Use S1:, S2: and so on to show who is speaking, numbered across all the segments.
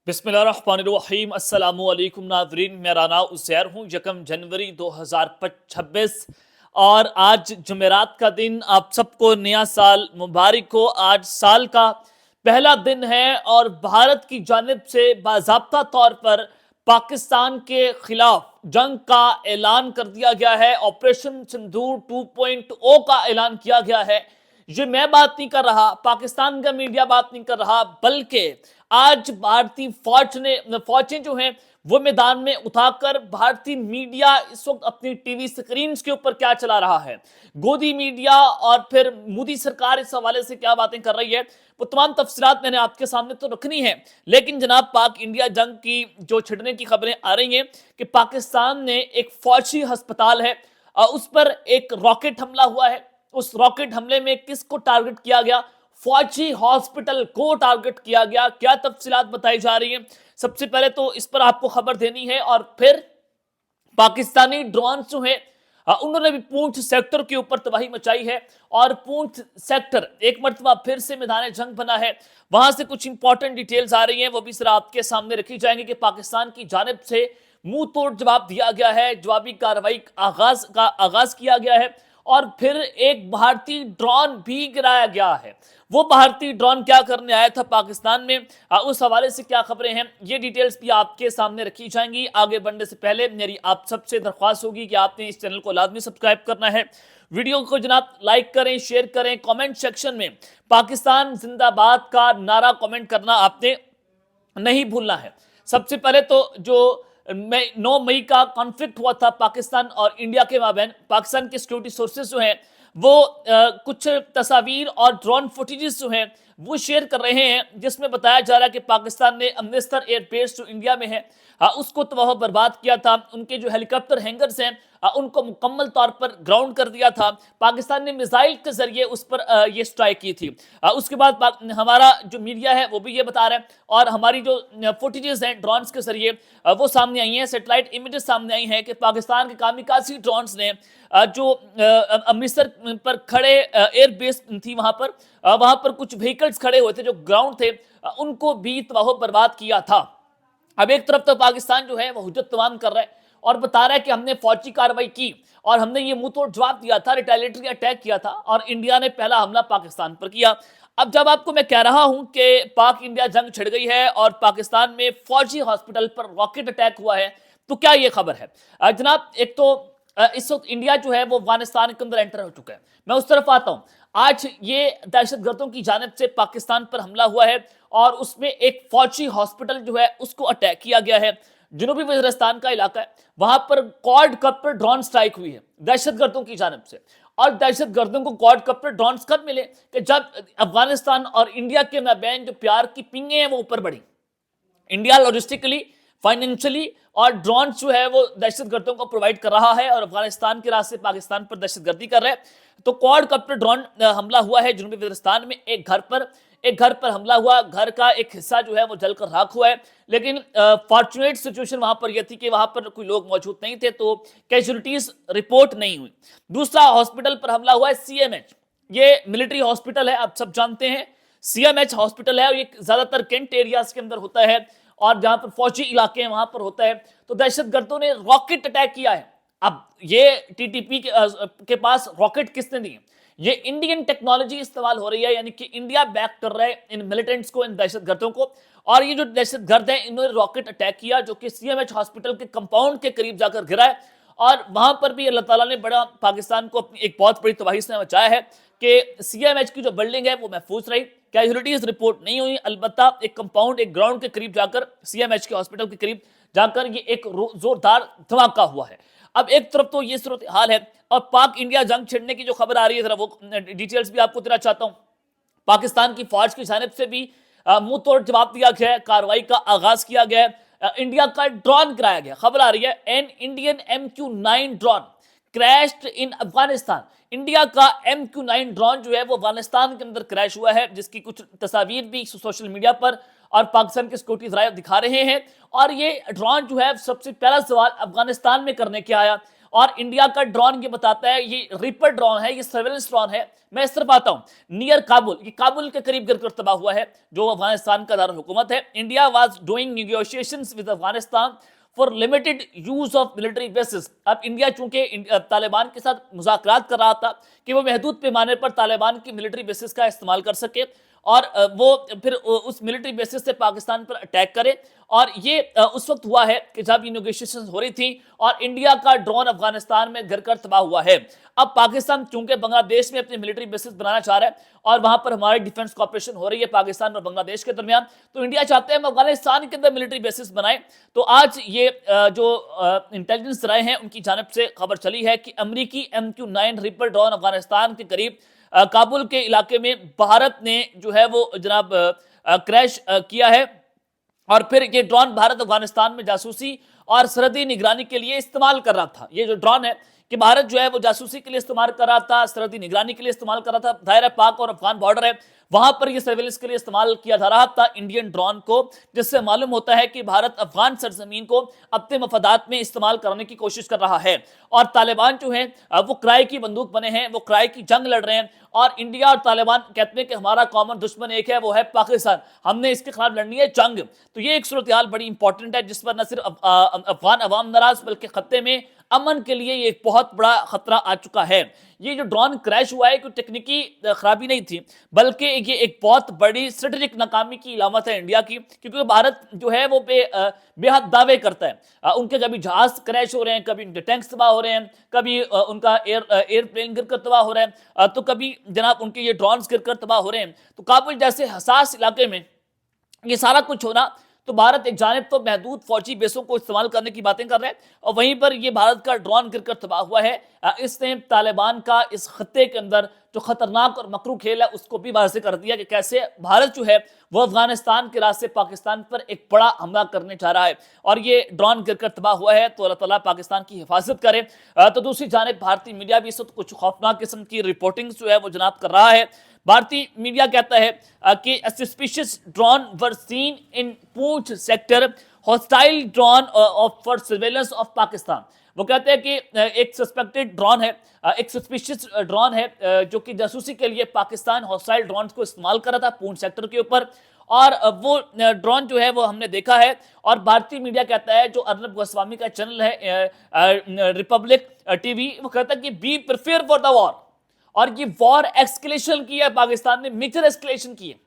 S1: بسم اللہ الرحمن الرحیم۔ السلام علیکم ناظرین، میرا نام عزیر ہوں۔ 1 جنوری 2026 اور آج جمعرات کا دن، آپ سب کو نیا سال مبارک ہو۔ آج سال کا پہلا دن ہے اور بھارت کی جانب سے باضابطہ طور پر پاکستان کے خلاف جنگ کا اعلان کر دیا گیا ہے۔ آپریشن سندور 2.0 کا اعلان کیا گیا ہے۔ یہ میں بات نہیں کر رہا، پاکستان کا میڈیا بات نہیں کر رہا، بلکہ آج بھارتی فوجیں جو ہیں وہ میدان میں اتار کر بھارتی میڈیا اس وقت اپنی ٹی وی سکرینز کے اوپر کیا چلا رہا ہے، گودی میڈیا اور پھر مودی سرکار اس حوالے سے کیا باتیں کر رہی ہے، وہ تمام تفصیلات میں نے آپ کے سامنے تو رکھنی ہے۔ لیکن جناب، پاک انڈیا جنگ کی جو چھڑنے کی خبریں آ رہی ہیں کہ پاکستان نے ایک فوجی ہسپتال ہے، اس پر ایک راکٹ حملہ ہوا ہے۔ اس راکٹ حملے میں کس کو ٹارگٹ کیا گیا؟ فوجی ہاسپٹل کو ٹارگٹ کیا گیا۔ کیا تفصیلات بتائی جا رہی ہیں؟ سب سے پہلے تو اس پر آپ کو خبر دینی ہے، اور پھر پاکستانی ڈرونز جو ہیں انہوں نے بھی پونچھ سیکٹر کے اوپر تباہی مچائی ہے، اور پونچھ سیکٹر ایک مرتبہ پھر سے میدان جنگ بنا ہے۔ وہاں سے کچھ امپورٹنٹ ڈیٹیلز آ رہی ہیں، وہ بھی ذرا آپ کے سامنے رکھی جائیں گے کہ پاکستان کی جانب سے منہ توڑ جواب دیا گیا ہے، جوابی کارروائی کا آغاز کیا گیا ہے، اور پھر ایک بھارتی ڈرون بھی گرایا گیا ہے۔ وہ بھارتی ڈرون کیا کرنے آیا تھا پاکستان میں، اس حوالے سے کیا خبریں ہیں، یہ ڈیٹیلز بھی آپ کے سامنے رکھی جائیں گی۔ آگے بڑھنے سے پہلے میری آپ سب سے درخواست ہوگی کہ آپ نے اس چینل کو لازمی سبسکرائب کرنا ہے، ویڈیو کو جناب لائک کریں، شیئر کریں، کامنٹ سیکشن میں پاکستان زندہ باد کا نعرہ کامنٹ کرنا آپ نے نہیں بھولنا ہے۔ سب سے پہلے تو جو 9 مئی کا کانفلکٹ ہوا تھا پاکستان اور انڈیا کے مابین، پاکستان کے سیکیورٹی سورسز جو ہیں وہ کچھ تصاویر اور ڈرون فوٹیجز جو ہیں وہ شیئر کر رہے ہیں، جس میں بتایا جا رہا ہے کہ پاکستان نے امرتسر ایئر بیس جو انڈیا میں ہے اس کو تباہ و برباد کیا تھا۔ ان کے جو ہیلی کاپٹر ہینگرز ہیں ان کو مکمل طور پر گراؤنڈ کر دیا تھا۔ پاکستان نے میزائل کے ذریعے اس پر یہ سٹرائک کی تھی۔ اس کے بعد ہمارا جو میڈیا ہے وہ بھی یہ بتا رہا ہے، اور ہماری جو فوٹیجز ہیں ڈرونز کے ذریعے وہ سامنے آئی ہیں، سیٹلائٹ امیجز سامنے آئی ہیں کہ پاکستان کے کامیکازی ڈرونز نے جو امرتسر پر کھڑے ایئر بیس تھی وہاں پر کچھ وہیکلز کھڑے ہوئے تھے جو گراؤنڈ تھے، ان کو بھی تباہ و برباد کیا تھا۔ اب ایک طرف تو پاکستان جو ہے وہ حجت تمام کر رہا ہے اور بتا رہا ہے کہ ہم نے فوجی کارروائی کی اور ہم نے یہ منہ توڑ جواب دیا تھا، ریٹیلیٹری اٹیک کیا تھا، اور انڈیا نے پہلا حملہ پاکستان پر کیا۔ اب جب آپ کو میں کہہ رہا ہوں کہ پاک انڈیا جنگ چھڑ گئی ہے اور پاکستان میں فوجی ہاسپٹل پر راکٹ اٹیک ہوا ہے، تو کیا یہ خبر ہے؟ جناب، ایک تو اس وقت انڈیا جو ہے وہ افغانستان کے اندر انٹر ہو چکا ہے۔ میں اس طرف آتا ہوں، آج یہ دہشت گردوں کی جانب سے پاکستان پر حملہ ہوا ہے اور اس میں ایک فوجی ہاسپٹل جو ہے اس کو اٹیک کیا گیا ہے۔ جنوبی وزیرستان کا علاقہ ہے، وہاں پر کوڈ کپ پر ڈرون سٹرائک ہوئی ہے دہشت گردوں کی جانب سے، اور دہشت گردوں کو کوڈ کپ پر ڈرونز کب ملے کہ جب افغانستان اور انڈیا کے مابین جو پیار کی پنگیں ہیں وہ اوپر بڑھی۔ انڈیا لاجسٹکلی، فائنینشلی اور ڈرون جو ہے وہ دہشت گردوں کو پرووائڈ کر رہا ہے، اور افغانستان کے راستے پاکستان پر دہشت گردی کر رہے ہیں۔ تو کوڈ کپ پر ڈرون حملہ ہوا ہے جنوبی وزیرستان میں، ایک گھر پر حملہ ہوا، گھر کا ایک حصہ جو ہے وہ جل کر راکھ ہوا ہے، لیکن فارچونیٹ سچویشن وہاں پر یہ تھی کہ وہاں پر کوئی لوگ موجود نہیں تھے، تو کیجولیٹیز رپورٹ نہیں ہوئی۔ دوسرا ہاسپٹل پر حملہ ہوا ہے سی ایم ایچ، یہ ملٹری ہاسپٹل ہے، آپ سب جانتے ہیں سی ایم ایچ ہاسپٹل ہے، اور یہ زیادہ تر کینٹ ایریاز کے اندر ہوتا ہے اور جہاں پر فوجی علاقے ہیں وہاں پر ہوتا ہے۔ تو دہشت گردوں نے راکٹ اٹیک کیا ہے۔ اب یہ ٹی ٹی پی کے پاس راکٹ کس نے دی؟ یہ انڈین ٹیکنالوجی استعمال ہو رہی ہے، یعنی کہ انڈیا بیک کر رہا ہے ان ملیٹنٹس کو، ان دہشت گردوں کو، اور یہ جو دہشت گرد ہیں انہوں نے راکٹ اٹیک کیا جو کہ سی ایم ایچ ہاسپٹل کے کمپاؤنڈ کے قریب جا کر گرا ہے، اور وہاں پر بھی اللہ تعالیٰ نے بڑا پاکستان کو اپنی ایک بہت بڑی تباہی سے بچایا ہے کہ سی ایم ایچ کی جو بلڈنگ ہے وہ محفوظ رہی، کیجولیٹیز رپورٹ نہیں ہوئی۔ البتہ ایک کمپاؤنڈ، ایک گراؤنڈ کے قریب جا کر، سی ایم ایچ کے ہاسپٹل کے قریب جا کر یہ ایک زوردار دھماکہ ہوا ہے۔ اب ایک طرف تو یہ صورتحال ہے، اور پاک انڈیا جنگ چھڑنے کی جو خبر آ رہی ہے ذرا وہ ڈیٹیلز بھی آپ کو دینا چاہتا ہوں۔ پاکستان کی فوج کی جانب سے بھی منہ توڑ جواب دیا گیا ہے، کارروائی کا آغاز کیا گیا ہے۔ انڈیا کا ڈرون گرایا گیا، خبر آ رہی ہے an Indian MQ-9 drone crashed in Afghanistan. India کا MQ-9 ڈرون جو ہے وہ افغانستان کے اندر کریش ہوا ہے، جس کی کچھ تصاویر بھی سوشل میڈیا پر اور پاکستان کے سیکورٹی ذرائع دکھا رہے ہیں، اور یہ ڈرون جو ہے سب سے پہلا سوال افغانستان میں کرنے کے آیا، اور انڈیا کا ڈرون یہ بتاتا ہے یہ ریپر ڈرون ہے, یہ سرویلنس ڈرون ہے. میں اس طرف آتا ہوں, نیئر کابل, یہ کابل کے قریب گر کر تباہ ہوا ہے جو افغانستان کا دارالحکومت ہے. India was doing negotiations with Afghanistan for limited use of military bases. اب انڈیا چونکہ طالبان کے ساتھ مذاکرات کر رہا تھا کہ وہ محدود پیمانے پر طالبان کی ملٹری بیسز کا استعمال کر سکے اور وہ پھر اس ملٹری بیسز سے پاکستان پر اٹیک کرے. اور یہ اس وقت ہوا ہے کہ جب یہ نیگوشیشنز ہو رہی تھیں اور انڈیا کا ڈرون افغانستان میں گر کر تباہ ہوا ہے. اب پاکستان چونکہ بنگلہ دیش میں اپنی ملٹری بیسز بنانا چاہ رہا ہے اور وہاں پر ہماری ڈیفنس کوآپریشن ہو رہی ہے پاکستان اور بنگلہ دیش کے درمیان, تو انڈیا چاہتے ہیں ہم افغانستان کے اندر ملٹری بیسز بنائیں. تو آج یہ جو انٹیلیجنس رائے ہیں ان کی جانب سے خبر چلی ہے کہ امریکی MQ-9 ریپر ڈرون افغانستان کے قریب کابل کے علاقے میں بھارت نے جو ہے وہ جناب کریش کیا ہے. اور پھر یہ ڈرون بھارت افغانستان میں جاسوسی اور سرحدی نگرانی کے لیے استعمال کر رہا تھا. یہ جو ڈرون ہے کہ بھارت جو ہے وہ جاسوسی کے لیے استعمال کر رہا تھا, سرحدی نگرانی کے لیے استعمال کر رہا تھا. دائرہ پاک اور افغان بارڈر ہے وہاں پر یہ سرویلنس کے لیے استعمال کیا جا رہا تھا انڈین ڈرون کو, جس سے معلوم ہوتا ہے کہ بھارت افغان سرزمین کو اپنے مفادات میں استعمال کرنے کی کوشش کر رہا ہے. اور طالبان جو ہیں وہ کرائے کی بندوق بنے ہیں, وہ کرائے کی جنگ لڑ رہے ہیں اور انڈیا اور طالبان کہتے ہیں کہ ہمارا کامن دشمن ایک ہے, وہ ہے پاکستان, ہم نے اس کے خلاف لڑنی ہے جنگ. تو یہ ایک صورتحال بڑی امپورٹنٹ ہے جس پر نہ صرف افغان عوام ناراض بلکہ خطے میں امن کے لیے یہ ایک بہت بڑا خطرہ آ چکا ہے. یہ جو ڈرون کریش ہوا ہے کوئی تکنیکی خرابی نہیں تھی بلکہ یہ ایک بہت بڑی اسٹریٹجک ناکامی کی علامت ہے انڈیا کی, کیونکہ بھارت جو ہے وہ بے حد دعوے کرتا ہے. ان کے کبھی جہاز کریش ہو رہے ہیں, کبھی ان کے ٹینکس تباہ ہو رہے ہیں, کبھی ان کا ایئر پلین گر کر تباہ ہو رہا ہے, تو کبھی جناب ان کے یہ ڈرونز گر کر تباہ ہو رہے ہیں. تو کابل جیسے حساس علاقے میں یہ سارا کچھ ہونا, تو بھارت ایک جانب تو محدود فوجی بیسوں کو استعمال کرنے کی باتیں کر رہے ہیں اور وہیں پر یہ بھارت کا ڈرون گر کر تباہ ہوا ہے. اس نے طالبان کا اس خطے کے اندر جو خطرناک اور مکروہ کھیل ہے اس کو بھی واضح کر دیا کہ کیسے بھارت جو ہے وہ افغانستان کے راستے پاکستان پر ایک بڑا حملہ کرنے جا رہا ہے اور یہ ڈرون گر کر تباہ ہوا ہے. تو اللہ تعالیٰ پاکستان کی حفاظت کرے. تو دوسری جانب بھارتی میڈیا بھی اس وقت کچھ خوفناک قسم کی رپورٹنگ جو ہے وہ جناب کر رہا ہے. بھارتی میڈیا کہتا ہے کہ suspicious drone were seen in Poonch sector hostile drone for surveillance of Pakistan. وہ کہتے ہیں کہ ایک سسپیکٹڈ ڈرون ہے, ایک سسپیشس ڈرون ہے جو کہ جاسوسی کے لیے پاکستان ہاسٹائل ڈرونز کو استعمال کر رہا تھا پونچھ سیکٹر کے اوپر, اور وہ ڈرون جو ہے وہ ہم نے دیکھا ہے. اور بھارتی میڈیا کہتا ہے, جو ارنب گوسوامی کا چینل ہے ریپبلک ٹی وی, وہ کہتا ہے کہ بی پریپیئر فار دا وار. اور یہ وار ایکسکلیشن کی ہے, پاکستان نے میجر ایکسکلیشن کی ہے.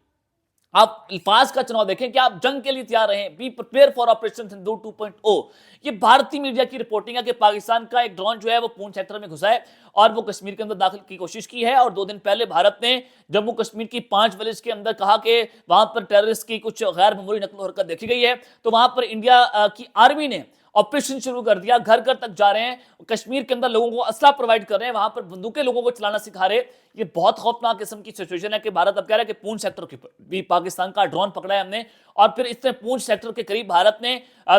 S1: آپ الفاظ کا چناؤ دیکھیں کہ آپ جنگ کے لیے تیار رہیں, be prepare for operation Sindoor 2.0. یہ بھارتی میڈیا کی رپورٹنگ ہے کہ پاکستان کا ایک ڈرون جو ہے وہ پونچھ سیکٹر میں گھسا ہے اور وہ کشمیر کے اندر داخل کی کوشش کی ہے. اور 2 دن پہلے بھارت نے جموں کشمیر کی 5 ولیج کے اندر کہا کہ وہاں پر ٹیررسٹ کی کچھ غیر معمولی نقل و حرکت دیکھی گئی ہے. تو وہاں پر انڈیا کی آرمی نے آپریشن شروع کر دیا, گھر گھر تک جا رہے ہیں, کشمیر کے اندر لوگوں کو اسلحہ پرووائڈ کر رہے ہیں, وہاں پر بندوقیں لوگوں کو چلانا سکھا رہے. یہ بہت خوفناک قسم کی سچویشن ہے کہ بھارت اب کہہ رہا ہے کہ پونچھ سیکٹر کے بھی پاکستان کا ڈرون پکڑا ہے ہم نے, اور پھر اس نے پونچھ سیکٹر کے قریب بھارت نے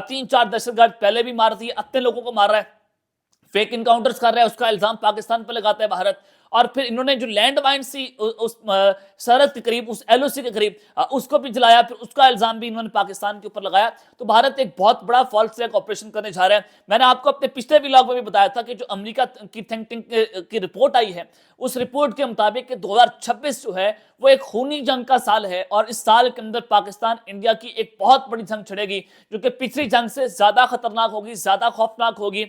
S1: 3-4 دہشت گرد پہلے بھی مار دیے, اپنے لوگوں کو مار رہا ہے, فیک انکاؤنٹرز کر رہا ہے, اس کا الزام پاکستان پر لگاتا ہے بھارت. اور پھر انہوں نے جو لینڈ مائن سی اس سرحد کے قریب, اس LOC کے قریب, اس کو بھی جلایا, پھر اس کا الزام بھی انہوں نے پاکستان کے اوپر لگایا. تو بھارت ایک بہت بڑا فالس فلیگ آپریشن کرنے جا رہا ہے. میں نے آپ کو اپنے پچھلے ولاگ میں بھی بتایا تھا کہ جو امریکہ کی تھنک ٹینک کی رپورٹ آئی ہے, اس رپورٹ کے مطابق کہ 2026 جو ہے وہ ایک خونی جنگ کا سال ہے, اور اس سال کے اندر پاکستان انڈیا کی ایک بہت بڑی جنگ چھڑے گی جو کہ پچھلی جنگ سے زیادہ خطرناک ہوگی, زیادہ خوفناک ہوگی.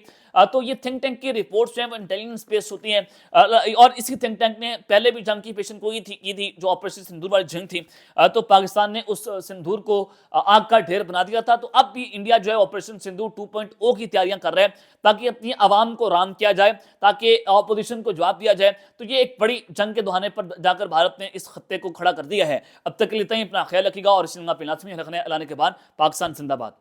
S1: تو یہ تھنک ٹینک کی رپورٹس جو ہیں وہ انٹیلیجنس بیس ہوتی ہیں, اور اسی تھنک ٹینک نے پہلے بھی جنگ کی پیشن گوئی کی تھی جو آپریشن سندور والی جنگ تھی. تو پاکستان نے اس سندور کو آگ کا ڈھیر بنا دیا تھا. تو اب بھی انڈیا جو ہے آپریشن سندور 2.0 کی تیاریاں کر رہے ہیں تاکہ اپنی عوام کو رام کیا جائے, تاکہ اپوزیشن کو جواب دیا جائے. تو یہ ایک بڑی جنگ کے دہانے پر جا کر بھارت نے اس خطے کو کھڑا کر دیا ہے. اب تک کے لیے اپنا خیال رکھیے گا اور اس پہ لازمی رکھنے کے بعد پاکستان زندہ باد.